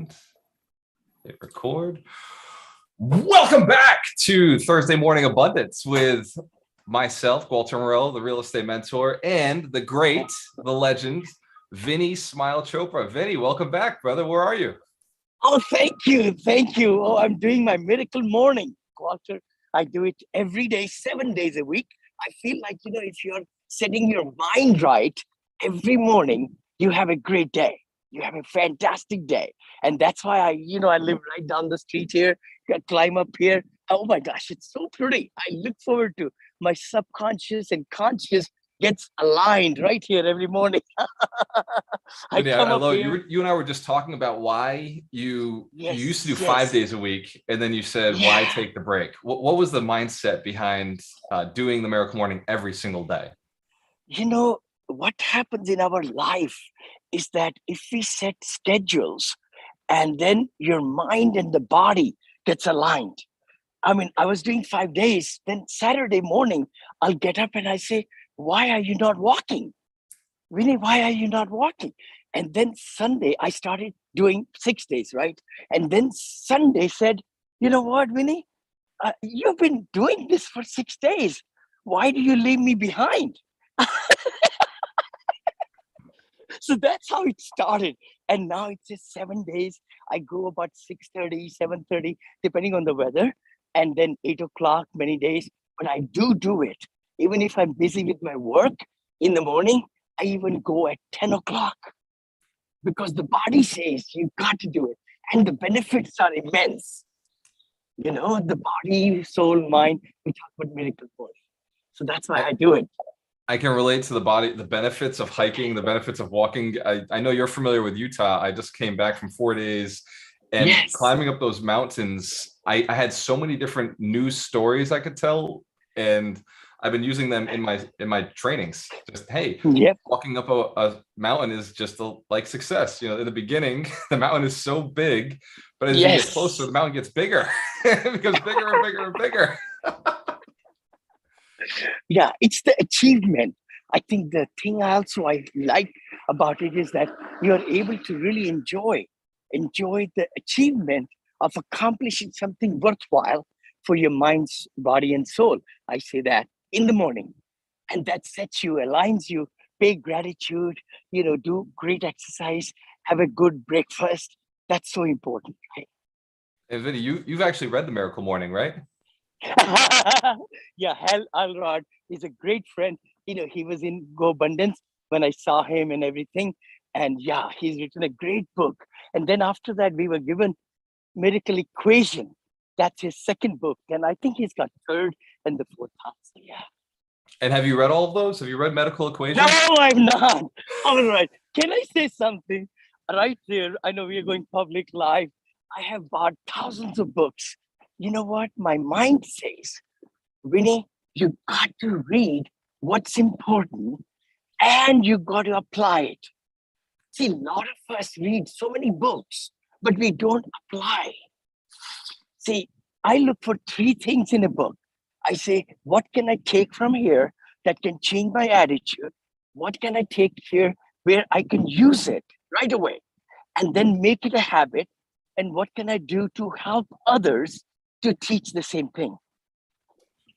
and hit record. Welcome back to Thursday Morning Abundance with myself, Walter Morello, the real estate mentor, and the great, the legend, Vinney Smile Chopra. Vinney, welcome back, brother. Where are you? Oh, thank you. Thank you. Oh, I'm doing my miracle morning, Walter. I do it every day, 7 days a week. I feel like, if you're setting your mind right every morning, you have a great day. You have a fantastic day. And that's why I live right down the street here, climb up here. Oh my gosh, it's so pretty. I look forward to my subconscious and conscious gets aligned right here every morning. Vinny, I love here. it. You and I were just talking about why you used to do 5 days a week, and then you said, why take the break? What was the mindset behind doing the Miracle Morning every single day? What happens in our life is that if we set schedules and then your mind and the body gets aligned. I mean, I was doing 5 days, then Saturday morning, I'll get up and I say, why are you not walking? Vinny, why are you not walking? And then Sunday, I started doing 6 days, right? And then Sunday said, you know what, Vinny? You've been doing this for 6 days. Why do you leave me behind? So that's how it started. And now it's just 7 days. I go about 6:30, 7:30, depending on the weather. And then 8 o'clock many days. But I do it. Even if I'm busy with my work in the morning, I even go at 10 o'clock. Because the body says you've got to do it. And the benefits are immense. The body, soul, mind, we talk about miracle morning. So that's why I do it. I can relate to the body, the benefits of hiking, the benefits of walking. I know you're familiar with Utah. I just came back from 4 days and climbing up those mountains. I had so many different news stories I could tell, and I've been using them in my trainings. Just, hey, walking up a mountain is just like success. In the beginning, the mountain is so big, but as you get closer, the mountain gets bigger. It becomes bigger and bigger and bigger. Yeah, it's the achievement. I think the thing also I like about it is that you're able to really enjoy the achievement of accomplishing something worthwhile for your mind's body and soul. I say that in the morning. And that sets you, aligns you, pay gratitude, do great exercise, have a good breakfast. That's so important, right? And Vinny, you've actually read the Miracle Morning, right? Yeah, Hal Alrod is a great friend. He was in Go Abundance when I saw him and everything. And yeah, he's written a great book. And then after that, we were given Miracle Equation. That's his second book. And I think he's got third and the fourth house. So, yeah. And have you read all of those? Have you read Medical Equation? No, I'm not. All right. Can I say something right there? I know we are going public live. I have bought thousands of books. You know what? My mind says, Vinny, you got to read what's important and you got to apply it. See, a lot of us read so many books, but we don't apply. See, I look for 3 things in a book. I say, what can I take from here that can change my attitude? What can I take here where I can use it right away and then make it a habit? And what can I do to help others to teach the same thing?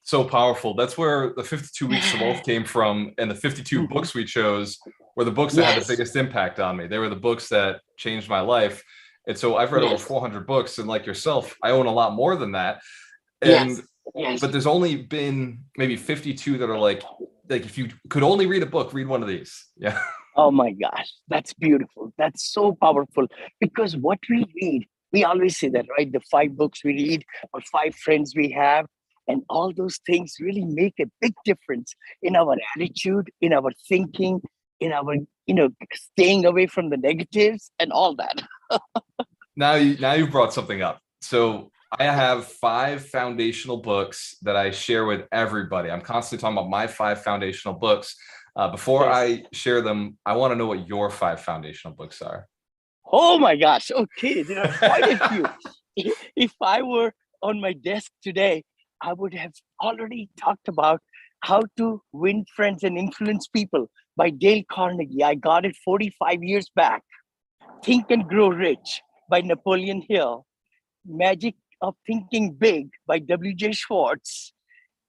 So powerful. That's where the 52 Weeks of Wealth came from, and the 52 books we chose were the books that had the biggest impact on me. They were the books that changed my life. And so I've read over 400 books, and like yourself, I own a lot more than that. And but there's only been maybe 52 that are like if you could only read a book, read one of these. Yeah. Oh my gosh, that's beautiful. That's so powerful, because what we read, we always say that, right? The 5 books we read or 5 friends we have, and all those things really make a big difference in our attitude, in our thinking, in our, staying away from the negatives and all that. Now you've brought something up. So I have 5 foundational books that I share with everybody. I'm constantly talking about my 5 foundational books. Before I share them, I want to know what your 5 foundational books are. Oh my gosh. Okay. There are quite a few. If I were on my desk today, I would have already talked about How to Win Friends and Influence People by Dale Carnegie. I got it 45 years back. Think and Grow Rich by Napoleon Hill, Magic of Thinking Big by W.J. Schwartz,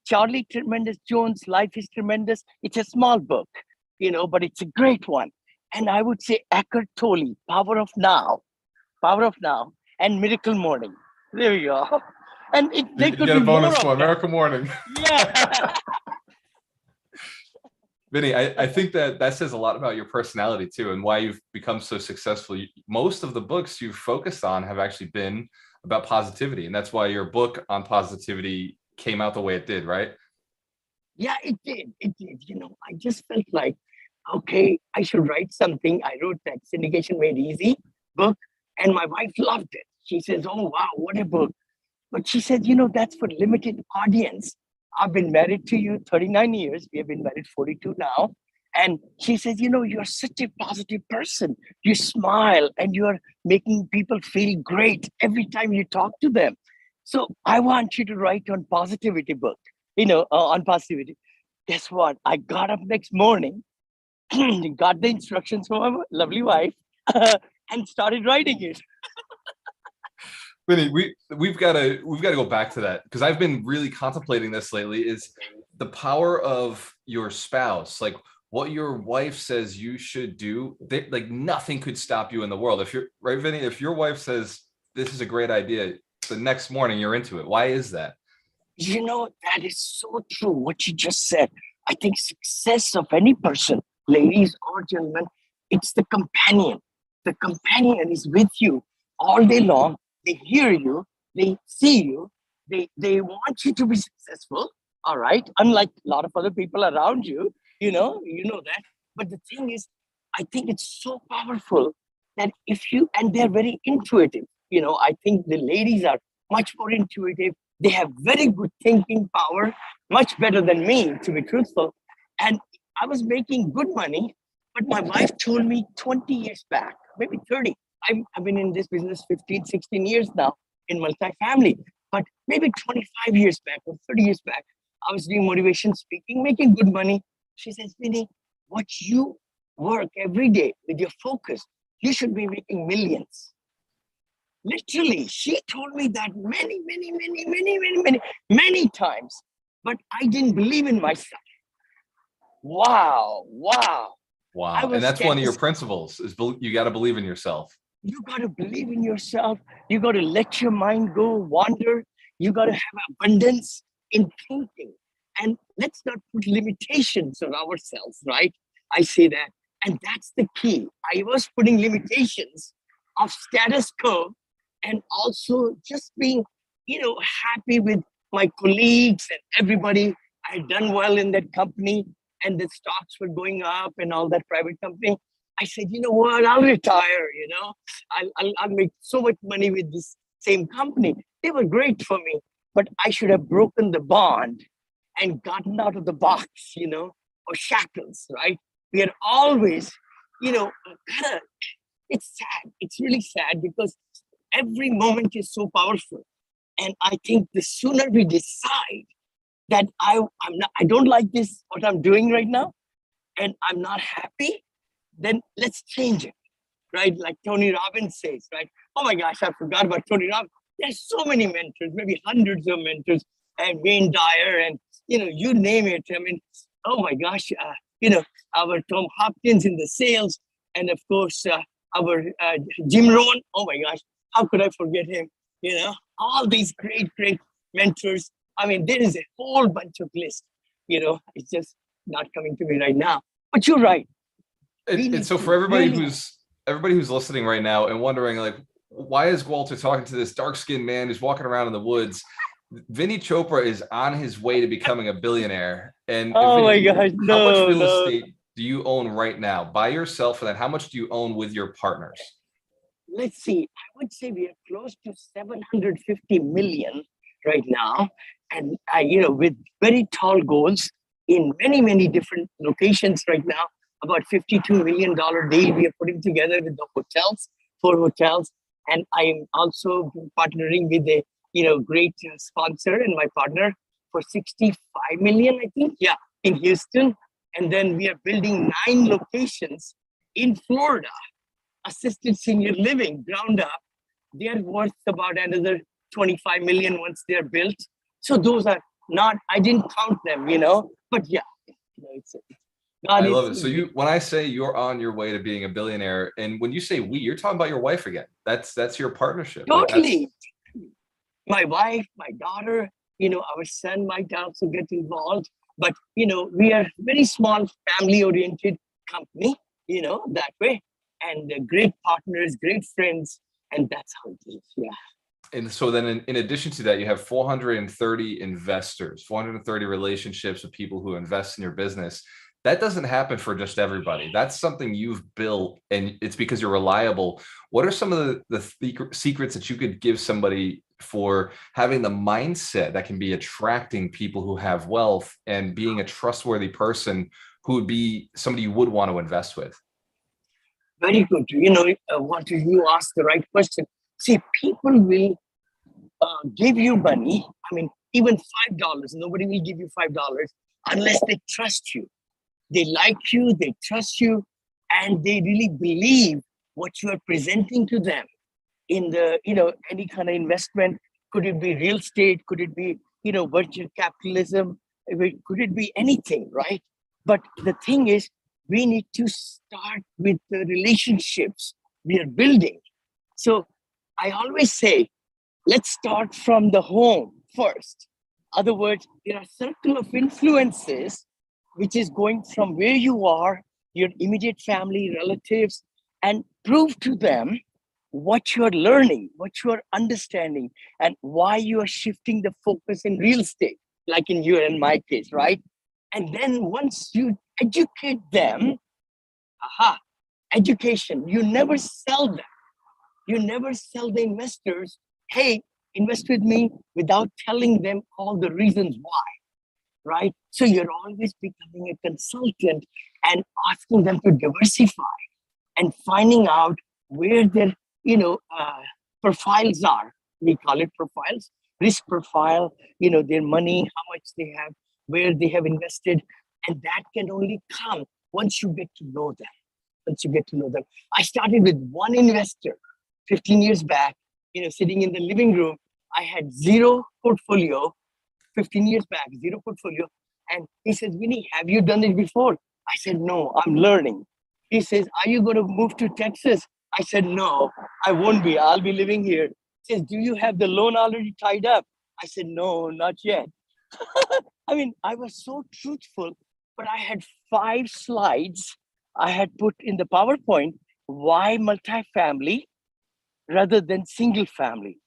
Charlie Tremendous Jones' Life is Tremendous. It's a small book, but it's a great one. And I would say Eckhart Tolle, Power of Now, and Miracle Morning. There you go. And they You could get be a bonus more one, Miracle Morning. Yeah. Vinney, I think that says a lot about your personality too, and why you've become so successful. Most of the books you've focused on have actually been about positivity, and that's why your book on positivity came out the way it did, right? Yeah, it did. It did. I just felt like, okay, I should write something. I wrote that Syndication Made Easy book, and my wife loved it. She says, "Oh, wow, what a book." But she said, that's for limited audience. I've been married to you 39 years. We have been married 42 now. And she says, you're such a positive person. You smile and you're making people feel great every time you talk to them. So I want you to write on positivity book, on positivity. Guess what? I got up next morning, got the instructions from my lovely wife, and started writing it. Vinney, we've got to go back to that, because I've been really contemplating this lately, is the power of your spouse. Like what your wife says you should do, like nothing could stop you in the world. If you're right, Vinney, if your wife says this is a great idea, the next morning you're into it. Why is that? That is so true, what you just said. I think success of any person, ladies or gentlemen, it's the companion. The companion is with you all day long. They hear you, they see you, they want you to be successful, all right? Unlike a lot of other people around you, you know that. But the thing is, I think it's so powerful that and they're very intuitive. I think the ladies are much more intuitive. They have very good thinking power, much better than me, to be truthful. And I was making good money, but my wife told me 20 years back, maybe 30. I've been in this business 15, 16 years now in multifamily, but maybe 25 years back or 30 years back, I was doing motivation speaking, making good money. She says, Vinney, what you work every day with your focus, you should be making millions. Literally, she told me that many times, but I didn't believe in myself. Wow. And that's one of your principles, is you got to believe in yourself. You got to believe in yourself. You got to let your mind go wander. You got to have abundance in thinking. And let's not put limitations on ourselves, right? I say that. And that's the key. I was putting limitations of status quo and also just being, happy with my colleagues and everybody. I had done well in that company and the stocks were going up and all that private company. I said, you know what, I'll retire, I'll make so much money with this same company. They were great for me, but I should have broken the bond and gotten out of the box, or shackles, right? We are always, it's sad. It's really sad because every moment is so powerful. And I think the sooner we decide that I don't like this, what I'm doing right now, and I'm not happy, then let's change it, right? Like Tony Robbins says, right? Oh my gosh, I forgot about Tony Robbins. There's so many mentors, maybe hundreds of mentors, and Wayne Dyer, and you name it. I mean, oh my gosh, our Tom Hopkins in the sales, and of course our Jim Rohn. Oh my gosh, how could I forget him? All these great mentors. I mean, there is a whole bunch of lists. It's just not coming to me right now. But you're right. And so for everybody who's listening right now and wondering, like, why is Walter talking to this dark-skinned man who's walking around in the woods? Vinney Chopra is on his way to becoming a billionaire. And oh my gosh, how much real estate do you own right now by yourself? And then how much do you own with your partners? Let's see. I would say we are close to 750 million right now. And with very tall goals in many different locations right now. About $52 million deal we are putting together with the hotels, 4 hotels. And I am also partnering with a great sponsor and my partner for 65 million, I think. Yeah, in Houston. And then we are building 9 locations in Florida, assisted senior living, ground up, they are worth about another 25 million once they're built. So those are not, I didn't count them, but yeah, it's God I is. love it. So when I say you're on your way to being a billionaire, and when you say we, you're talking about your wife again. That's your partnership. Totally. My wife, my daughter, our son might also get involved. But, we are very small family-oriented company, that way. And great partners, great friends. And that's how it is, yeah. And so then in addition to that, you have 430 investors, 430 relationships with people who invest in your business. That doesn't happen for just everybody. That's something you've built, and it's because you're reliable. What are some of the secrets that you could give somebody for having the mindset that can be attracting people who have wealth and being a trustworthy person who would be somebody you would want to invest with? Very good. Walter, you asked the right question. See, people will give you money. I mean, even $5, nobody will give you $5 unless they trust you. They like you, they trust you, and they really believe what you are presenting to them in the, any kind of investment. Could it be real estate? Could it be, venture capitalism? Could it be anything, right? But the thing is, we need to start with the relationships we are building. So I always say, let's start from the home first. Other words, there are a circle of influences which is going from where you are, your immediate family, relatives, and prove to them what you're learning, what you're understanding, and why you are shifting the focus in real estate, like in your and my case, right? And then once you educate them, education, you never sell them. You never sell the investors, hey, invest with me, without telling them all the reasons why. Right? So you're always becoming a consultant and asking them to diversify and finding out where their, profiles are. We call it profiles, risk profile, their money, how much they have, where they have invested. And that can only come once you get to know them. Once you get to know them. I started with one investor 15 years back, sitting in the living room. I had zero portfolio. 15 years back, zero portfolio. And he says, Vinney, have you done it before? I said, no, I'm learning. He says, are you going to move to Texas? I said, no, I won't be. I'll be living here. He says, do you have the loan already tied up? I said, no, not yet. I mean, I was so truthful, but I had 5 slides I had put in the PowerPoint, why multifamily rather than single family.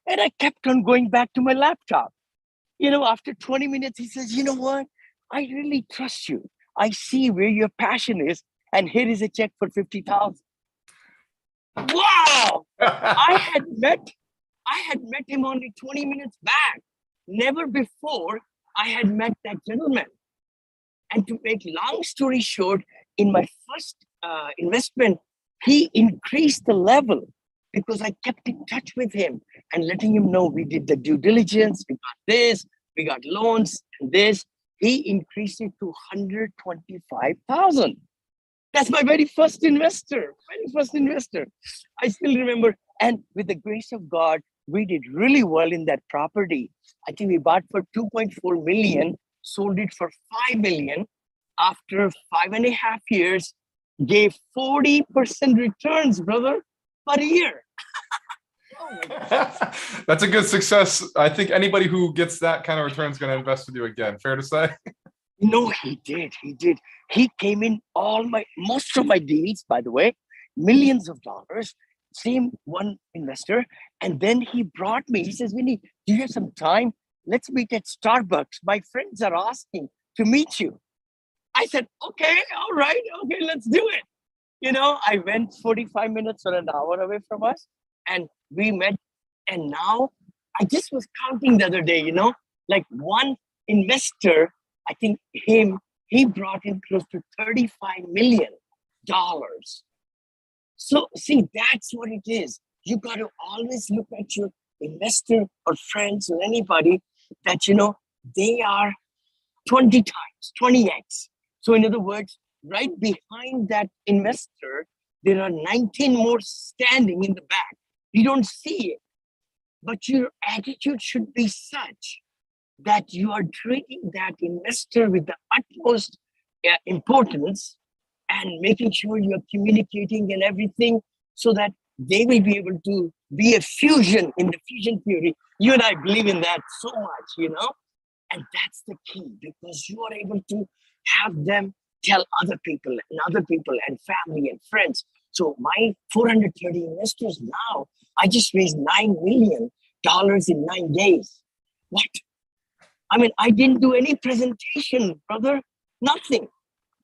And I kept on going back to my laptop. After 20 minutes, he says, you know what? I really trust you. I see where your passion is. And here is a check for 50,000. Wow! I had met him only 20 minutes back. Never before I had met that gentleman. And to make long story short, in my first investment, he increased the level because I kept in touch with him and letting him know we did the due diligence, we got this, we got loans, and this. He increased it to 125,000. That's my very first investor. I still remember. And with the grace of God, we did really well in that property. I think we bought for 2.4 million, sold it for 5 million. After 5.5 years, gave 40% returns, brother, per year. That's a good success. I think anybody who gets that kind of return is going to invest with you again. Fair to say? No, he did. He came in most of my deals, by the way, millions of dollars, same one investor. And then he brought me, he says, Vinney, do you have some time? Let's meet at Starbucks. My friends are asking to meet you. I said, okay, all right. Okay, let's do it. I went 45 minutes or an hour away from us and we met. And now I just was counting the other day, like one investor, I think he brought in close to $35 million. So see, that's what it is. You got to always look at your investor or friends or anybody that, they are 20 times, 20x. So in other words, right behind that investor, there are 19 more standing in the back You don't see it, but your attitude should be such that you are treating that investor with the utmost importance and making sure you're communicating and everything so that they will be able to be a fusion in the fusion theory. You and I believe in that so much. And that's the key, because you are able to have them tell other people and family and friends. So my 430 investors now, I just raised $9 million in 9 days. What? I mean, I didn't do any presentation, brother. Nothing.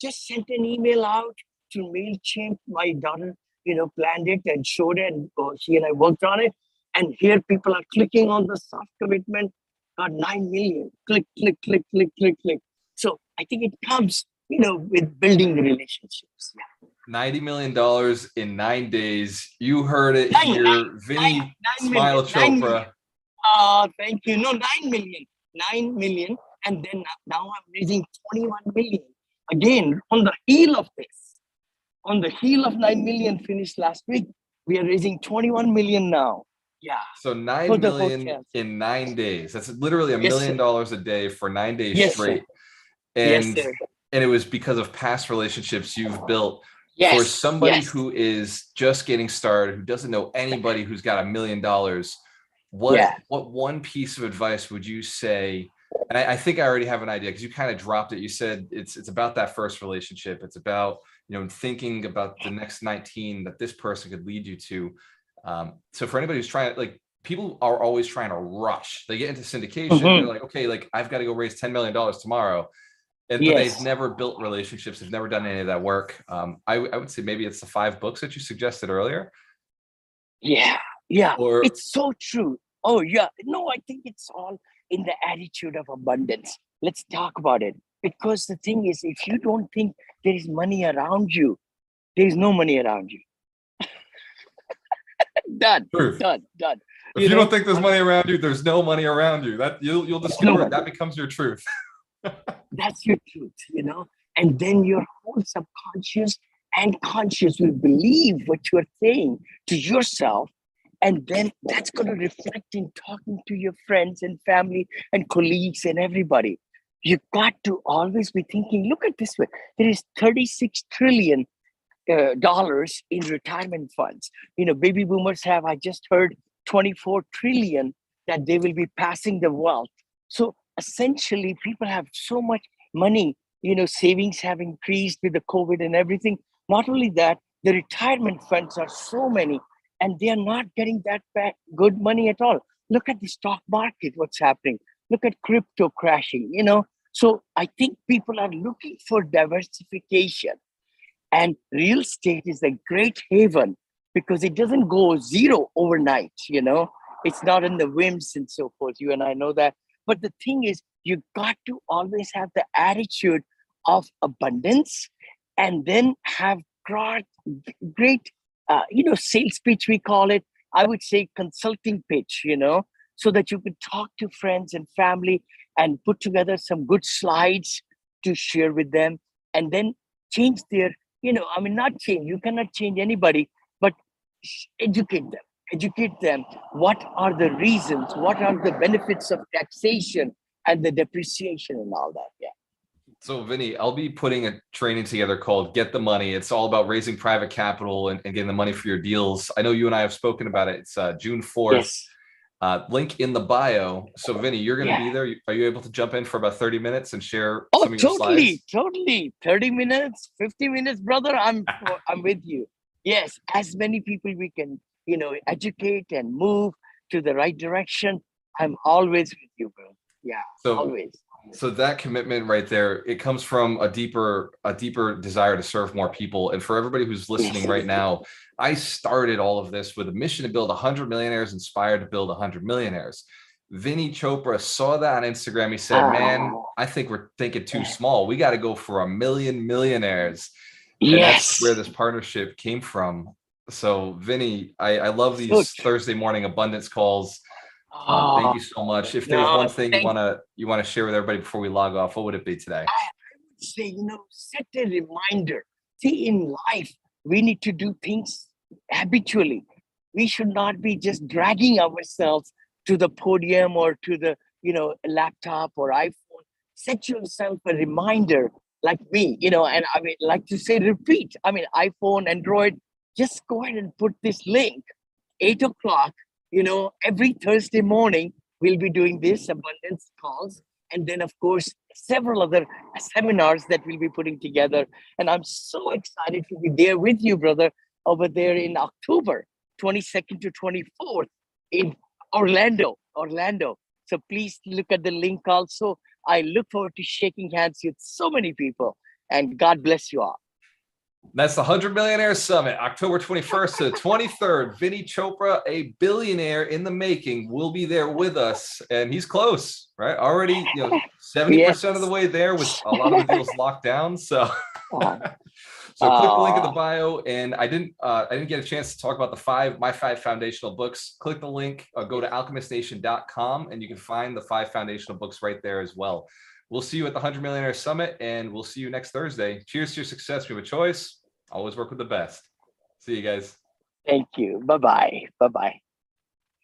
Just sent an email out to MailChimp. My daughter, planned it and showed it, and she and I worked on it. And here people are clicking on the soft commitment. Got 9 million. Click, click, click, click, click, click. So I think it comes, with building the relationships. Yeah. $90 million in 9 days. You heard it here. Vinney Smile Chopra. Thank you. No, 9 million. 9 million. And then now I'm raising 21 million. Again, on the heel of this. On the heel of 9 million finished last week, we are raising 21 million now. Yeah. So 9 million in 9 days. That's literally $1 million a day for 9 days straight. And and it was because of past relationships you've built. For somebody who is just getting started, who doesn't know anybody who's got $1 million, what one piece of advice would you say? And I think I already have an idea, because you kind of dropped it. You said it's about that first relationship. It's about, thinking about the next 19 that this person could lead you to. So for anybody who's trying, like, people are always trying to rush. They get into syndication. They're like, okay, like, I've got to go raise $10 million tomorrow. And but they've never built relationships. They've never done any of that work. I would say maybe it's the 5 books that you suggested earlier. Yeah. Or, it's so true. Oh, yeah. No, I think it's all in the attitude of abundance. Let's talk about it. Because the thing is, if you don't think there is money around you, there is no money around you. Done. If you don't think there's money around you, there's no money around you. That you'll discover it. That becomes your truth. That's your truth, and then your whole subconscious and conscious will believe what you're saying to yourself, and then that's going to reflect in talking to your friends and family and colleagues and everybody. You've got to always be thinking, look at this way, there is $36 trillion dollars in retirement funds. Baby boomers have, I just heard, 24 trillion that they will be passing the wealth. So essentially, people have so much money, savings have increased with the COVID and everything. Not only that, the retirement funds are so many, and they are not getting that good money at all. Look at the stock market, what's happening. Look at crypto crashing, So I think people are looking for diversification. And real estate is a great haven, because it doesn't go zero overnight, It's not in the whims and so forth. You and I know that. But the thing is, you got to always have the attitude of abundance, and then have great, sales pitch, we call it. I would say consulting pitch, so that you could talk to friends and family and put together some good slides to share with them, and then change their, not change. You cannot change anybody, but educate them. What are the reasons? What are the benefits of taxation and the depreciation and all that? Yeah. So Vinney, I'll be putting a training together called Get the Money. It's all about raising private capital and getting the money for your deals. I know you and I have spoken about it. It's June 4th. Link in the bio. So Vinney, you're going to be there. Are you able to jump in for about 30 minutes and share some of your slides? Totally. 30 minutes, 50 minutes, brother. I'm with you. Yes. As many people we can, educate and move to the right direction. I'm always with you, bro. Yeah. So, always. So that commitment right there, it comes from a deeper desire to serve more people. And for everybody who's listening right now, I started all of this with a mission to build 100 millionaires, inspired to build 100 millionaires. Vinney Chopra saw that on Instagram. He said, man, I think we're thinking too small. We got to go for 1 million millionaires. And that's where this partnership came from. So Vinney, I love these Thursday morning abundance calls. Thank you so much. If there's one thing you want to share with everybody before we log off, what would it be today? I would say, set a reminder. See, in life, we need to do things habitually. we should not be just dragging ourselves to the podium or to the, laptop or iPhone. Set yourself a reminder like me, and I mean, like to say, repeat. I mean, iPhone, Android, just go ahead and put this link, 8 o'clock, every Thursday morning, we'll be doing this abundance calls. And then, of course, several other seminars that we'll be putting together. And I'm so excited to be there with you, brother, over there in October 22nd to 24th in Orlando. So please look at the link also. I look forward to shaking hands with so many people. And God bless you all. That's the 100 Millionaire Summit, October 21st to 23rd. Vinney Chopra, a billionaire in the making, will be there with us. And he's close, right? Already, 70% of the way there with a lot of the deals locked down. So, so click the link in the bio. And I didn't get a chance to talk about my five foundational books. Click the link, go to alchemistnation.com, and you can find the 5 foundational books right there as well. We'll see you at the 100 Millionaire Summit, and we'll see you next Thursday. Cheers to your success. We have a choice. Always work with the best. See you guys. Thank you. Bye-bye. Bye-bye.